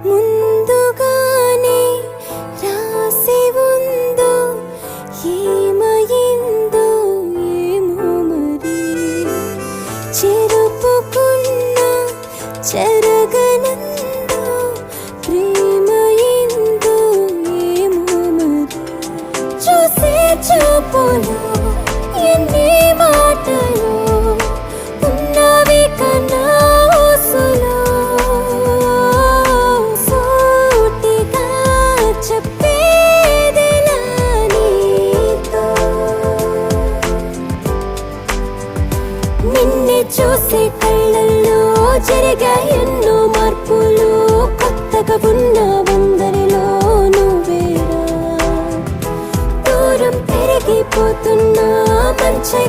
ముందుగానే రాసి ఉందో ఏమైందో ఏమో మరి చెరుపుకున్న చెరగనందో ప్రేమయిందో ఏమో మరి చూసే చూపులో ఎన్ని మాటలు ఉన్నవి కన్నా ఊసులో సూటిగా చెప్పేదిలా నీతో నిన్నే చూసే కళ్ళల్లో జరిగాయి ఎన్నో మార్పులు కొత్తగా ఉన్న వందరిలో నువ్వేరా దూరం పెరిగిపోతున్నా మంచి